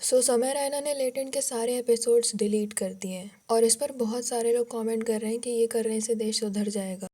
समय रैना ने लेटेंट के सारे एपिसोड्स डिलीट कर दिए हैं और इस पर बहुत सारे लोग कमेंट कर रहे हैं कि ये करने से देश सुधर जाएगा।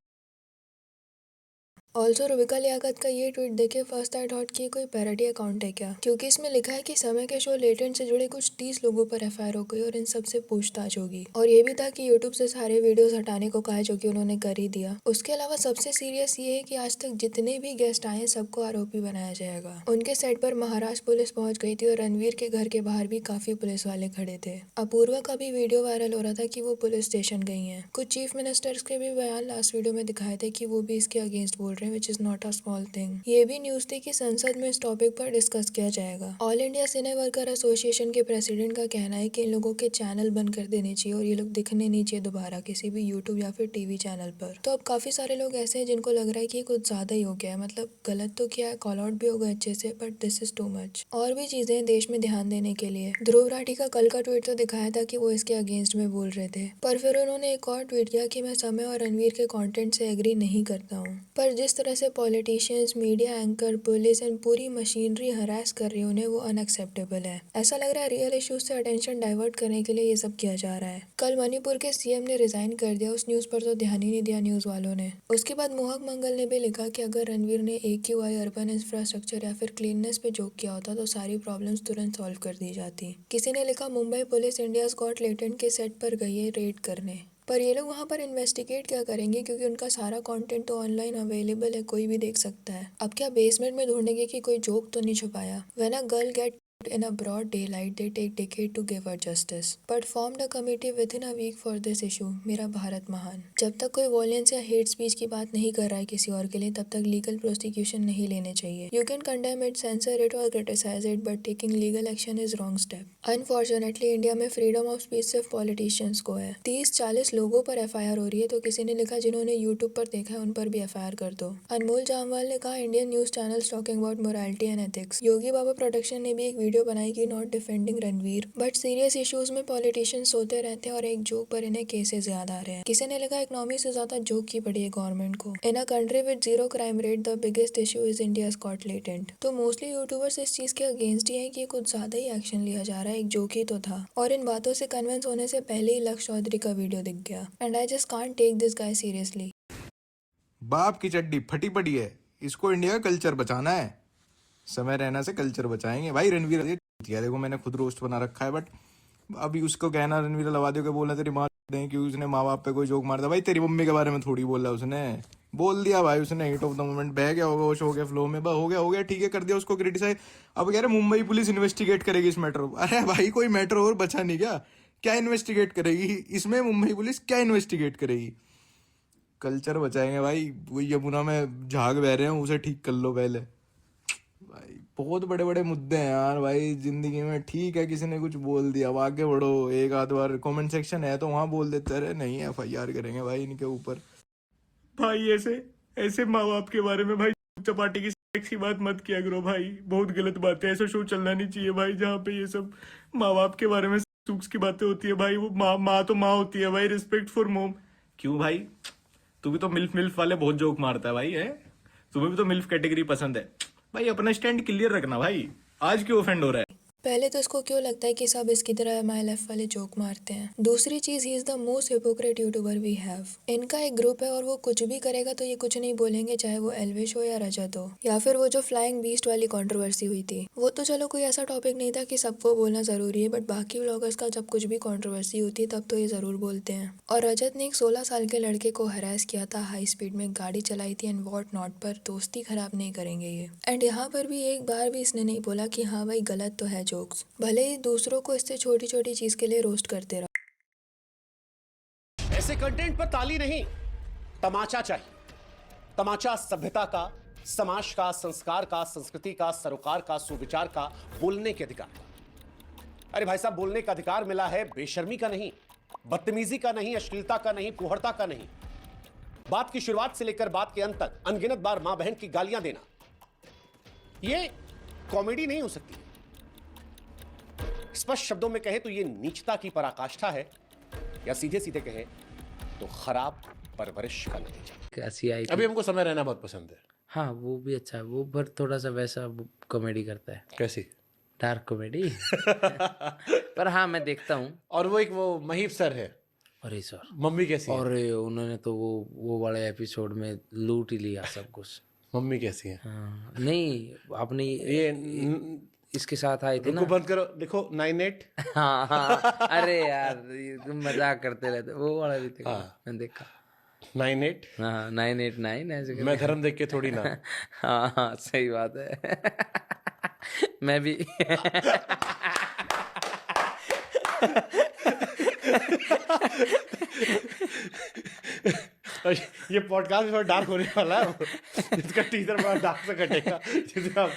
ऑल्सो रुबिका लियाकत का ये ट्वीट देखे फर्स्ट आई थॉट कि ये कोई पैरोडी अकाउंट है क्या, क्योंकि इसमें लिखा है कि समय के शो लेटेंट से जुड़े कुछ 30 लोगों पर एफआईआर हो गई और इन सबसे पूछताछ होगी। और ये भी था कि यूट्यूब से सारे वीडियोस हटाने को कहा है, जो कि उन्होंने कर ही दिया। उसके अलावा सबसे सीरियस ये है कि आज तक जितने भी गेस्ट आए सबको आरोपी बनाया जाएगा। उनके सेट पर महाराष्ट्र पुलिस पहुंच गई थी और रणवीर के घर के बाहर भी काफी पुलिस वाले खड़े थे। अपूर्वा का भी वीडियो वायरल हो रहा था कि वो पुलिस स्टेशन गई हैं। कुछ चीफ मिनिस्टर्स के भी बयान लास्ट वीडियो में दिखाए थे कि वो भी इसके अगेंस्ट बोल रहे हैं, which is not a small thing. ये भी न्यूज थी कि संसद में इस टॉपिक पर डिस्कस किया जाएगा। ऑल इंडिया सिने वर्कर एसोसिएशन के प्रेसिडेंट का कहना है कि इन लोगों के चैनल बंद कर देने चाहिए और ये लोग दिखने नहीं चाहिए दोबारा किसी भी यूट्यूब या फिर टीवी चैनल पर। तो अब काफी सारे लोग ऐसे हैं जिनको लग रहा है कि ये कुछ ज्यादा ही हो गया है, मतलब गलत तो किया है, कॉल आउट भी हो गया अच्छे से, but this is too much. और भी चीजें हैं देश में ध्यान देने के लिए। ध्रुव राठी का कल का ट्वीट तो दिखाया था कि वो इसके अगेंस्ट में बोल रहे थे, पर फिर उन्होंने एक और ट्वीट किया कि मैं समय और रणवीर के कंटेंट से एग्री नहीं करता हूँ, पर जिस तरह से politicians, media anchor, police and पूरी मशीनरी हरास कर रही है उन्हें, वो अनएक्सेप्टेबल है। ऐसा लग रहा है रियल इश्यूज से अटेंशन डाइवर्ट करने के लिए ये सब किया जा रहा है। कल मणिपुर के सीएम ने रिजाइन कर दिया, उस न्यूज पर तो ध्यान ही नहीं दिया न्यूज वालों ने। उसके बाद मोहक मंगल ने भी लिखा कि अगर रणवीर ने AQI, अर्बन इंफ्रास्ट्रक्चर या फिर क्लीननेस पे जोक किया होता तो सारी प्रॉब्लम्स तुरंत सॉल्व कर दी जाती। किसी ने लिखा Mumbai police India's Got latent के सेट पर गई है रेड करने, पर ये लोग वहाँ पर इन्वेस्टिगेट क्या करेंगे, क्योंकि उनका सारा कंटेंट तो ऑनलाइन अवेलेबल है, कोई भी देख सकता है। अब क्या बेसमेंट में ढूंढेंगे कि कोई जोक तो नहीं छुपाया। When a girl get in a broad daylight they take decade to give her justice but formed a committee within a week for this issue। मेरा भारत महान। जब तक कोई वॉयलेंस या हेट स्पीच की बात नहीं कर रहा है किसी और के लिए, तब तक लीगल प्रोसिक्यूशन नहीं लेने चाहिए। You can condemn it, censor it और criticise it, but taking legal action is wrong step. Unfortunately India में फ्रीडम ऑफ स्पीच सिर्फ पॉलिटिशियंस को है। 30-40 लोगों पर एफआईआर हो रही है, तो किसी ने लिखा जिन्होंने यूट्यूब पर देखा है उन पर भी एफआईआर कर दो। अनमोल जामवाल ने कहा Indian news channels talking about morality and ethics. Yogi Baba production ने भी एक वीडियो बनाई कि not defending Ranveer, but serious issues में पॉलिटिशियंस सोते रहते हैं और एक जोक पर इन्हें केसेस याद आ रहे हैं। किसी ने लिखा इकोनॉमी से ज्यादा जोक की पड़ी है गवर्नमेंट को। In a country with zero crime rate the biggest issue is India's Got Latent. तो मोस्टली यूट्यूबर्स इस चीज के अगेंस्ट ही है कि कुछ ज्यादा ही एक्शन लिया जा रहा है, एक जोक ही तो था। और इन बातों से कन्विंस होने से पहले ही लक्ष्य चौधरी का वीडियो दिख गया, and I just can't take this guy seriously. बाप की चड्डी फटी पड़ी है, इसको इंडिया का कल्चर बचाना है। समय रहना से कल्चर बचाएंगे भाई। रणवीर दिया देखो, मैंने खुद रोस्ट बना रखा है, बट अभी उसको कहना रणवीर लवा दे के बोलना तेरी माँ दें कि उसने माँ बाप पे कोई जोक मारता। भाई तेरी मम्मी के बारे में थोड़ी बोला उसने, बोल दिया भाई उसने। हिट ऑफ द मोमेंट बह गया होगा, वो हो गया फ्लो में, हो गया ठीक है, कर दिया उसको क्रिटिसाइज। अब कह रहे मुंबई पुलिस इन्वेस्टिगेट करेगी इस मैटर को। अरे भाई कोई मैटर और बचा नहीं क्या? क्या इन्वेस्टिगेट करेगी इसमें? मुंबई पुलिस क्या इन्वेस्टिगेट करेगी? कल्चर बचाएंगे भाई। वो यमुना में झाग बह रहे हैं, उसे ठीक कर लो पहले। भाई बहुत बड़े बड़े मुद्दे हैं यार भाई जिंदगी में। ठीक है किसी ने कुछ बोल दिया, अब आगे बढ़ो। एक आध बार कमेंट सेक्शन है तो वहां बोल देते रहे, नहीं FIR करेंगे भाई इनके ऊपर। भाई ऐसे ऐसे माँ बाप के बारे में भाई चपाटी की सेक्सी बात मत किया करो भाई, बहुत गलत बात है। ऐसा शो चलना नहीं चाहिए भाई जहाँ पे ये सब माँ बाप के बारे में सूक्स की बातें होती है भाई। वो माँ माँ तो माँ होती है भाई, रिस्पेक्ट फॉर मोम। क्यों भाई, तू भी तो मिल्फ मिल्फ वाले बहुत जोक मारता है भाई, है तुम्हें भी तो मिल्फ कैटेगरी पसंद है भाई। अपना स्टैंड क्लियर रखना भाई, आज क्यों ऑफेंड हो रहा है? पहले तो इसको क्यों लगता है कि सब इसकी तरह MILF वाले जोक मारते हैं। दूसरी चीज, he is the most hypocrite YouTuber we have. इनका एक ग्रुप है और वो कुछ भी करेगा तो ये कुछ नहीं बोलेंगे, चाहे वो एल्विश हो या रजत हो, या फिर वो जो फ्लाइंग बीस्ट वाली कंट्रोवर्सी हुई थी। वो तो चलो कोई ऐसा टॉपिक नहीं था कि सबको बोलना जरूरी है, बट बाकी व्लॉगर्स का जब कुछ भी कंट्रोवर्सी होती है तब तो ये जरूर बोलते हैं। और रजत ने एक 16 साल के लड़के को हरास किया था, हाई स्पीड में गाड़ी चलाई थी एंड वॉट नॉट, पर दोस्ती खराब नहीं करेंगे ये। एंड यहाँ पर भी एक बार भी इसने नहीं बोला कि हाँ भाई गलत तो है जोक्स, भले ही दूसरों को इससे छोटी छोटी चीज के लिए रोस्ट करते रहो। ऐसे कंटेंट पर ताली नहीं, तमाचा चाहिए। तमाचा सभ्यता का, समाज का, संस्कार का, संस्कृति का, सरोकार का, सुविचार का, बोलने के अधिकार का। अरे भाई साहब, बोलने का अधिकार मिला है बेशर्मी का नहीं, बदतमीजी का नहीं, अश्लीलता का नहीं, कुहड़ता का नहीं। बात की शुरुआत से लेकर बात के अंत तक अनगिनत बार मां बहन की गालियां देना, यह कॉमेडी नहीं हो सकती। स्पष्ट शब्दों में कहें तो यह नीचता की पराकाष्ठा है, या सीधे सीधे कहें तो खराब परवरिश का नतीजा। कैसी आई थी? अभी हमको समय रहना बहुत पसंद है। हाँ वो भी अच्छा है, वो पर थोड़ा सा वैसा कॉमेडी करता है। कैसी? डार्क कॉमेडी पर हाँ मैं देखता हूँ। और वो महीप सर है। अरे सर, मम्मी कैसी है? और उन्होंने तो वो वाले एपिसोड में लूट ही लिया सब कुछ। मम्मी कैसी है? हाँ नहीं, अपनी ये इसके साथ आई थी ना। रुको बंद करो, देखो 98। हाँ हाँ, अरे यार ये तुम मजाक करते रहते, वो वाला भी देखा मैंने देखा। 98 हाँ 989 ऐसे मैं धर्म देख के थोड़ी ना। हाँ हाँ सही बात है मैं भी और ये पॉडकास्ट थोड़ा डार्क होने वाला है। इसका टीजर बड़ा डार्क से कटेगा। जिसे आप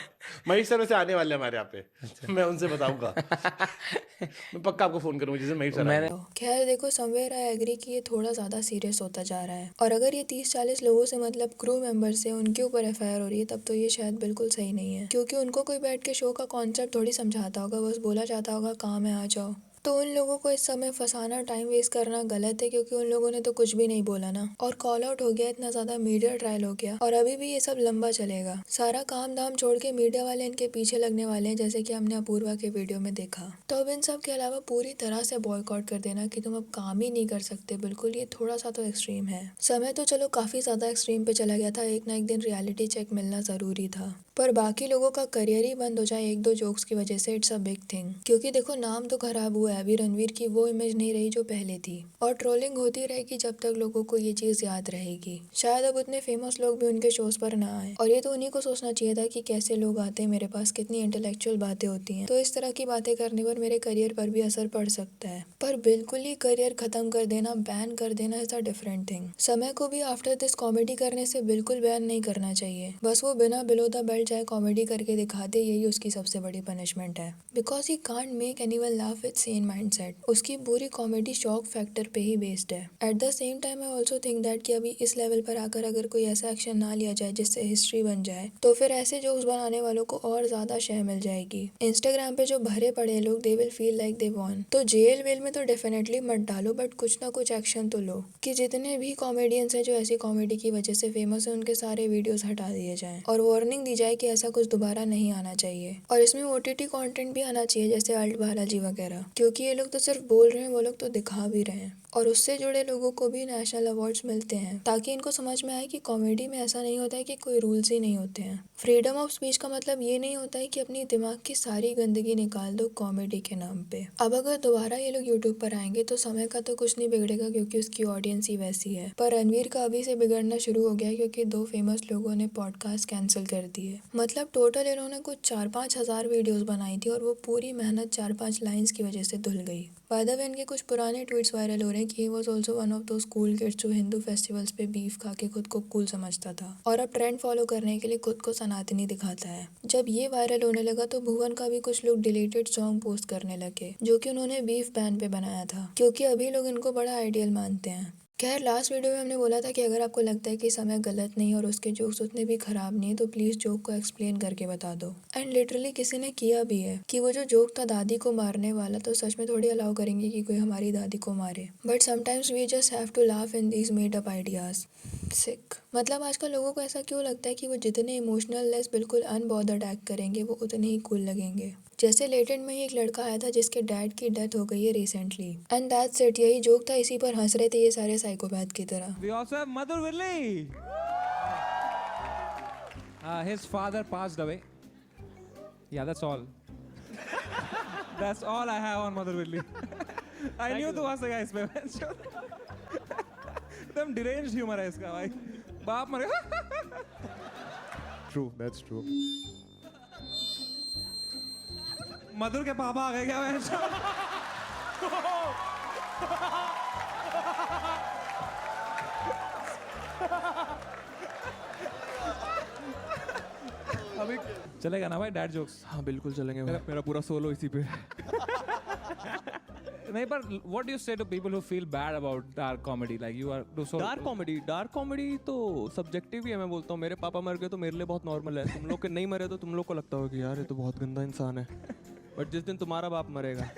महेश सर से आने वाले हैं हमारे यहाँ पे। मैं उनसे बताऊंगा, मैं पक्का आपको फोन करूंगा जिसे महेश सर आएंगे। खैर देखो, समवेयर आई एग्री कि ये थोड़ा ज़्यादा सीरियस होता जा रहा है, और अगर ये 30-40 लोगों से मतलब क्रू मेंबर्स से उनके ऊपर एफआईआर हो रही है, तब तो ये शायद बिल्कुल सही नहीं है, क्योंकि उनको कोई बैठ के शो का कॉन्सेप्ट थोड़ी समझाता होगा, बस बोला जाता होगा काम है आ जाओ। तो उन लोगों को इस समय फंसाना, टाइम वेस्ट करना गलत है, क्योंकि उन लोगों ने तो कुछ भी नहीं बोला ना, और कॉल आउट हो गया, इतना ज़्यादा मीडिया ट्रायल हो गया, और अभी भी ये सब लंबा चलेगा। सारा काम धाम छोड़ के मीडिया वाले इनके पीछे लगने वाले हैं, जैसे कि हमने अपूर्वा के वीडियो में देखा। तो अब इन सब के अलावा पूरी तरह से बॉयकॉट कर देना कि तुम अब काम ही नहीं कर सकते, बिल्कुल ये थोड़ा सा तो एक्सट्रीम है। समय तो चलो काफ़ी ज़्यादा एक्सट्रीम पे चला गया था, एक ना एक दिन रियलिटी चेक मिलना ज़रूरी था, पर बाकी लोगों का करियर ही बंद हो जाए 1-2 जोक्स की वजह से, इट्स अ बिग थिंग। क्योंकि देखो, नाम तो खराब हुआ है, अभी रणवीर की वो इमेज नहीं रही जो पहले थी, और ट्रोलिंग होती रहेगी जब तक लोगों को ये चीज़ याद रहेगी। शायद अब उतने फेमस लोग भी उनके शोज पर ना आए, और ये तो उन्हीं को सोचना चाहिए था कि कैसे लोग आते हैं मेरे पास, कितनी इंटेलेक्चुअल बातें होती हैं, तो इस तरह की बातें करने पर मेरे करियर पर भी असर पड़ सकता है। पर बिल्कुल ही करियर खत्म कर देना, बैन कर देना इज अ डिफरेंट थिंग। समय को भी आफ्टर दिस कॉमेडी करने से बिल्कुल बैन नहीं करना चाहिए, बस वो बिना बिलो द बेल्ट चाहे कॉमेडी करके दिखा दे, यही उसकी सबसे बड़ी पनिशमेंट है। Because he can't make anyone laugh with Sen mindset. उसकी पूरी कॉमेडी शॉक फैक्टर पे ही बेस्ड है। At the same time I also think that कि अभी इस लेवल पर आकर अगर कोई ऐसा एक्शन ना लिया जाए जिससे हिस्ट्री बन जाए, तो फिर ऐसे जोक्स बनाने वालों को और ज्यादा शय मिल जाएगी। इंस्टाग्राम पे जो भरे पड़े लोग, they will feel like they won. तो जेल वेल में तो डेफिनेटली मत डालो, बट कुछ ना कुछ एक्शन तो लो कि जितने भी कॉमेडियंस हैं जो ऐसी कॉमेडी की वजह से फेमस है, उनके सारे वीडियोस हटा दिए जाएं, और वार्निंग दी जाए कि ऐसा कुछ दोबारा नहीं आना चाहिए। और इसमें OTT कंटेंट भी आना चाहिए, जैसे अल्ट बालाजी वगैरह, क्योंकि ये लोग तो सिर्फ बोल रहे हैं, वो लोग तो दिखा भी रहे हैं, और उससे जुड़े लोगों को भी नेशनल अवार्ड्स मिलते हैं, ताकि इनको समझ में आए कि कॉमेडी में ऐसा नहीं होता है कि कोई रूल्स ही नहीं होते हैं। फ्रीडम ऑफ स्पीच का मतलब ये नहीं होता है कि अपनी दिमाग की सारी गंदगी निकाल दो कॉमेडी के नाम पे। अब अगर दोबारा ये लोग यूट्यूब पर आएंगे तो समय का तो कुछ नहीं बिगड़ेगा, क्योंकि उसकी ऑडियंस ही वैसी है, पर रणवीर का अभी से बिगड़ना शुरू हो गया है, क्योंकि 2 फेमस लोगों ने पॉडकास्ट कैंसिल कर दिए। मतलब टोटल इन्होंने कुछ 4-5 हज़ार वीडियोस बनाई थी, और वो पूरी मेहनत 4-5 लाइंस की वजह से धुल गई। बाय द वे, इनके कुछ पुराने ट्वीट्स वायरल हो रहे हैं कि he was also one of those cool kids जो हिंदू फेस्टिवल्स पे बीफ खा के खुद को कूल समझता था, और अब ट्रेंड फॉलो करने के लिए खुद को सनातनी दिखाता है। जब ये वायरल होने लगा तो भुवन का भी कुछ लोग डिलीटेड सॉन्ग पोस्ट करने लगे, जो कि उन्होंने बीफ बैन पे बनाया था, क्योंकि अभी लोग इनको बड़ा आइडियल मानते हैं। खैर, लास्ट वीडियो में हमने बोला था कि अगर आपको लगता है कि समय गलत नहीं और उसके जोक्स उतने भी खराब नहीं है, तो प्लीज जोक को एक्सप्लेन करके बता दो। एंड लिटरली किसी ने किया भी है कि वो जो जोक था दादी को मारने वाला, तो सच में थोड़ी अलाउ करेंगे कि कोई हमारी दादी को मारे। But sometimes we just have to laugh in these made up ideas. Sick. मतलब आजकल लोगों को ऐसा क्यों लगता है कि वो जितने इमोशनल लेस बिल्कुल अनबॉदर्ड एक्ट करेंगे, वो उतने ही कूल लगेंगे। जैसे लेटेंट में ही एक लड़का आया था जिसके डैड की डेथ हो गई है रिसेंटली, एंड दैट्स इट। यही जोक था, इसी पर हंस रहे थे ये सारे साइकोपैथ की तरह। We also have Madhur Virli. His father passed away. Yeah, that's all. That's all I have on Madhur Virli. I knew to ask the guys पे एकदम deranged humor है इसका भाई। बाप मरे। True, that's true. मधुर के पापा आ गए क्या मैं? अभी चलेगा ना भाई डैड जोक्स? हाँ बिल्कुल चलेंगे भाई। मेरा पूरा सोलो इसी पे। नहीं, पर what do you say to people who feel bad about dark comedy? Like you are do so. Dark comedy तो सब्जेक्टिव ही है। मैं बोलता हूँ मेरे पापा मर गए तो मेरे लिए बहुत नॉर्मल है, तुम लोग के नहीं मरे तो तुम लोग को लगता होगा कि यार ये तो बहुत गंदा इंसान है, बट जिस दिन तुम्हारा बाप मरेगा।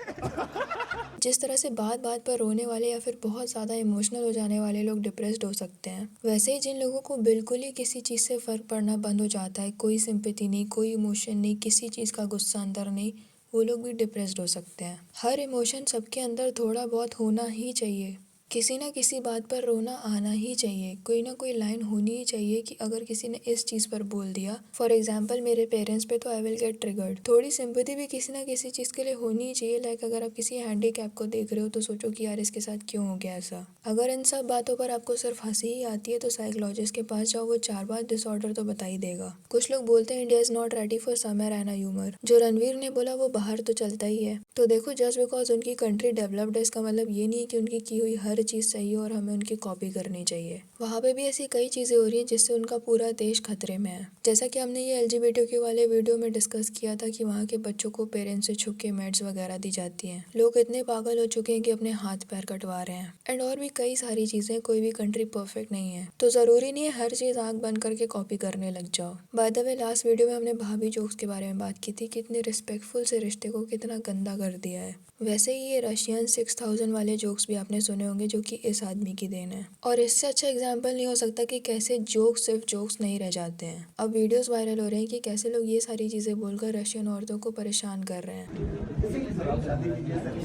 जिस तरह से बात बात पर रोने वाले या फिर बहुत ज़्यादा इमोशनल हो जाने वाले लोग डिप्रेस्ड हो सकते हैं, वैसे ही जिन लोगों को बिल्कुल ही किसी चीज़ से फ़र्क पड़ना बंद हो जाता है, कोई सिंपैथी नहीं, कोई इमोशन नहीं, किसी चीज़ का गुस्सा अंदर नहीं, वो लोग भी डिप्रेस्ड हो सकते हैं। हर इमोशन सबके अंदर थोड़ा बहुत होना ही चाहिए। किसी ना किसी बात पर रोना आना ही चाहिए। कोई ना कोई लाइन होनी ही चाहिए कि अगर किसी ने इस चीज़ पर बोल दिया, फॉर एग्जाम्पल मेरे पेरेंट्स पे, तो आई विल गेट ट्रिगर्ड। थोड़ी सिंपैथी भी किसी ना किसी चीज़ के लिए होनी ही चाहिए। लाइक अगर आप किसी हैंडीकैप को देख रहे हो तो सोचो कि यार इसके साथ क्यों हो गया ऐसा। अगर इन सब बातों पर आपको सिर्फ हंसी ही आती है तो साइकोलॉजिस्ट के पास जाओ, वो 4-5 डिसऑर्डर तो बता ही देगा। कुछ लोग बोलते हैं India is not ready for summer and humour. जो रणवीर ने बोला वो बाहर तो चलता ही है। तो देखो, जस्ट बिकॉज उनकी कंट्री डेवलप्ड है इसका मतलब ये नहीं कि उनकी की हुई हर चीज़ सही है और हमें उनकी कॉपी करनी चाहिए। वहाँ पे भी ऐसी कई चीज़ें हो रही हैं जिससे उनका पूरा देश खतरे में है। जैसा कि हमने ये LGBTQ वाले वीडियो में डिस्कस किया था कि वहाँ के बच्चों को पेरेंट्स से छुप के मेड्स वगैरह दी जाती हैं। लोग इतने पागल हो चुके हैं कि अपने हाथ पैर कटवा रहे हैं। एंड और भी कई सारी चीज़ें। कोई भी कंट्री परफेक्ट नहीं है, तो ज़रूरी नहीं है हर चीज़ आँख बंद करके कॉपी करने लग जाओ। By the way, last video में हमने भाभी जोक्स के बारे में बात की थी कि इतने रिस्पेक्टफुल से रिश्ते को कितना गंदा कर दिया है। वैसे ही ये रशियन 6000 वाले जोक्स भी आपने सुने होंगे, जो कि इस आदमी की देन है। और इससे अच्छा एग्जाम्पल नहीं हो सकता कि कैसे जोक्स सिर्फ जोक्स नहीं रह जाते हैं। अब वीडियोस वायरल हो रहे हैं कि कैसे लोग ये सारी चीज़ें बोलकर रशियन औरतों को परेशान कर रहे हैं।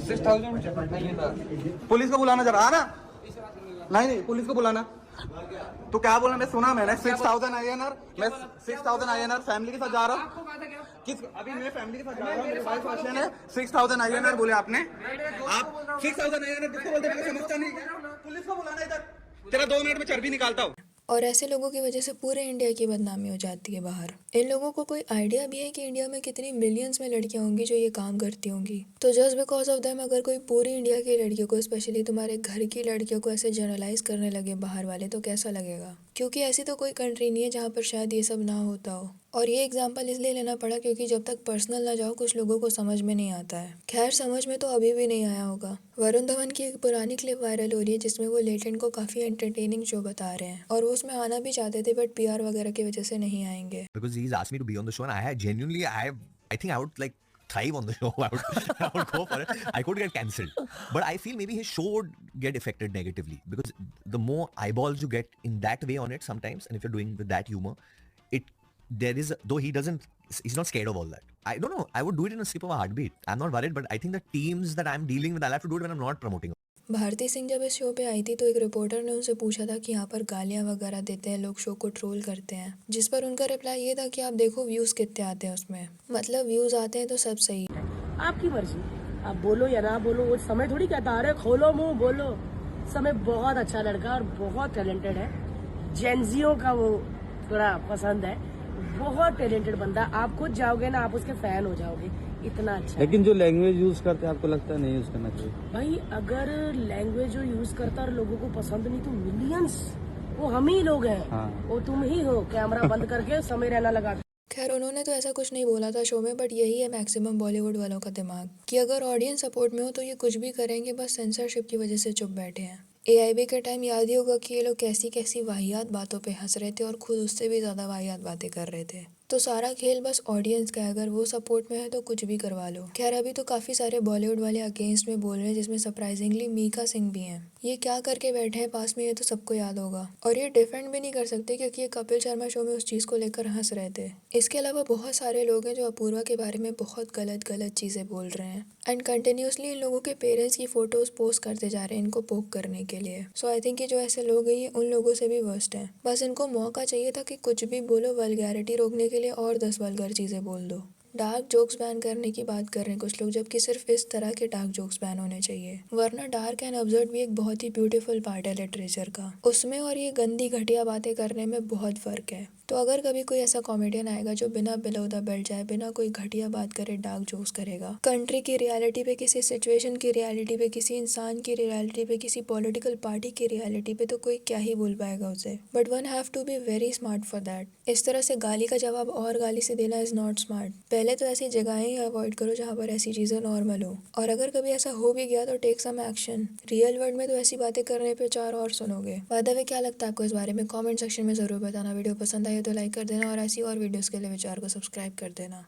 6000 पुलिस को बुलाना जरा, ना नहीं पुलिस को बुलाना। तो क्या बोला, मैं सुना मैंने 6000 INR, मैं 6000 INR फैमिली के साथ जा रहा हूँ। किस अभी मैं फैमिली के साथ जा रहा हूँ, मेरी वाइफ रशियन है। 6000 INR बोले आपने, आप 6000 INR किसको बोलते हैं समझता नहीं। पुलिस को बुलाना इधर, तेरा 2 मिनट में चर्बी निकालता हूँ। और ऐसे लोगों की वजह से पूरे इंडिया की बदनामी हो जाती है बाहर। इन लोगों को कोई आइडिया भी है कि इंडिया में कितनी मिलियंस में लड़कियां होंगी जो ये काम करती होंगी। तो जस्ट बिकॉज ऑफ देम अगर कोई पूरी इंडिया की लड़कियों को, स्पेशली तुम्हारे घर की लड़कियों को ऐसे जनरलाइज करने लगे बाहर वाले, तो कैसा लगेगा? क्योंकि ऐसी तो कोई कंट्री नहीं है जहाँ पर शायद ये सब ना होता हो। और ये एग्जाम्पल इसलिए लेना पड़ा क्योंकि जब तक पर्सनल ना जाओ कुछ लोगों को समझ में नहीं आता है। खैर, समझ में तो अभी भी नहीं आया होगा। वरुण धवन की एक पुरानी क्लिप वायरल हो रही है जिसमें वो लेटेंट को काफ़ी एंटरटेनिंग शो बता रहे हैं और वो उसमें आना भी चाहते थे, बट PR वगैरह की वजह से नहीं आएंगे। Because he's asked me to be on the show, and I think I would like thrive on the show. I would go for it. I could get cancelled, but I feel maybe his show would get affected negatively because the more eyeballs you get in that way on it sometimes, and if you're doing with that humor, he's not scared of all that. I don't know. I would do it in a skip of a heartbeat. I'm not worried, but I think the teams that I'm dealing with, I'll have to do it when I'm not promoting. Bharti Singh जब इस show पे आई थी तो एक reporter ने उनसे पूछा था कि यहाँ पर गालियाँ वगैरह देते हैं लोग, शो को ट्रोल करते हैं, जिस पर उनका रिप्लाई ये था कि आप देखो व्यूज़ कितने आते हैं उसमें। मतलब व्यूज़ आते हैं तो सब सही है। आपकी मर्जी, आप बोलो या ना बोलो, वो समय थोड़ी कहता, अरे खोलो मुंह बोलो। समय बहुत अच्छा लड़का और बहुत टैलेंटेड है। जेंजियों का वो थोड़ा पसंद है, बहुत टैलेंटेड बंदा। आप खुद जाओगे ना, आप उसके फैन हो जाओगे, इतना अच्छा। लेकिन जो लैंग्वेज यूज करते हैं आपको लगता है नहीं यूज करना चाहिए? भाई अगर लैंग्वेज जो यूज करता और लोगों को पसंद नहीं तो मिलियंस, वो हम ही लोग हैं। हाँ। वो तुम ही हो, कैमरा बंद करके समय रहना लगा। खैर, उन्होंने तो ऐसा कुछ नहीं बोला था शो में, बट यही है मैक्सिमम बॉलीवुड वालों का दिमाग कि अगर ऑडियंस सपोर्ट में हो तो ये कुछ भी करेंगे, बस सेंसरशिप की वजह से चुप बैठे हैं। AIB के टाइम याद ही होगा कि ये लोग कैसी कैसी वाहियात बातों पे हंस रहे थे और खुद उससे भी ज़्यादा वाहियात बातें कर रहे थे। तो सारा खेल बस ऑडियंस का है, अगर वो सपोर्ट में है तो कुछ भी करवा लो। खैर, अभी तो काफ़ी सारे बॉलीवुड वाले अगेंस्ट में बोल रहे हैं, जिसमें सरप्राइजिंगली मीका सिंह भी हैं। ये क्या करके बैठे हैं पास में, ये तो सबको याद होगा। और ये डिफेंड भी नहीं कर सकते क्योंकि ये कपिल शर्मा शो में उस चीज़ को लेकर हंस रहे थे। इसके अलावा बहुत सारे लोग हैं जो अपूर्वा के बारे में बहुत गलत गलत चीज़ें बोल रहे हैं एंड कंटिन्यूसली इन लोगों के पेरेंट्स की फ़ोटोज़ पोस्ट करते जा रहे हैं इनको पोक करने के लिए। सो आई थिंक कि जो ऐसे लोग हैं ये उन लोगों से भी वर्स्ट हैं। बस इनको मौका चाहिए था कि कुछ भी बोलो, वल्गैरिटी रोकने के लिए और 10 वल्गर चीज़ें बोल दो। डार्क जोक्स बैन करने की बात कर रहे हैं कुछ लोग, जबकि सिर्फ इस तरह के डार्क जोक्स बैन होने चाहिए। वरना डार्क एंड अब्सर्ड भी एक बहुत ही ब्यूटीफुल पार्ट है लिटरेचर का, उसमें और ये गंदी घटिया बातें करने में बहुत फ़र्क है। तो अगर कभी कोई ऐसा कॉमेडियन आएगा जो बिना बिलो द बेल्ट जाए, बिना कोई घटिया बात करे, डार्क जोक्स करेगा, कंट्री की रियलिटी पे, किसी सिचुएशन की रियलिटी पे, किसी इंसान की रियलिटी पे, किसी पॉलिटिकल पार्टी की रियलिटी पे, तो कोई क्या ही बोल पाएगा उसे। But one have to be very smart for that. इस तरह से गाली का जवाब और गाली से देना इज़ नॉट स्मार्ट। पहले तो ऐसी जगहें ही अवॉइड करो जहाँ पर ऐसी चीज़ें नॉर्मल हो, और अगर कभी ऐसा हो भी गया तो take some action. Real world में तो ऐसी बातें करने पे 4 और सुनोगे। बाय द वे, क्या लगता है आपको इस बारे में? कमेंट सेक्शन में ज़रूर बताना। वीडियो पसंद आई तो लाइक कर देना और ऐसी और वीडियोस के लिए विचार को सब्सक्राइब कर देना।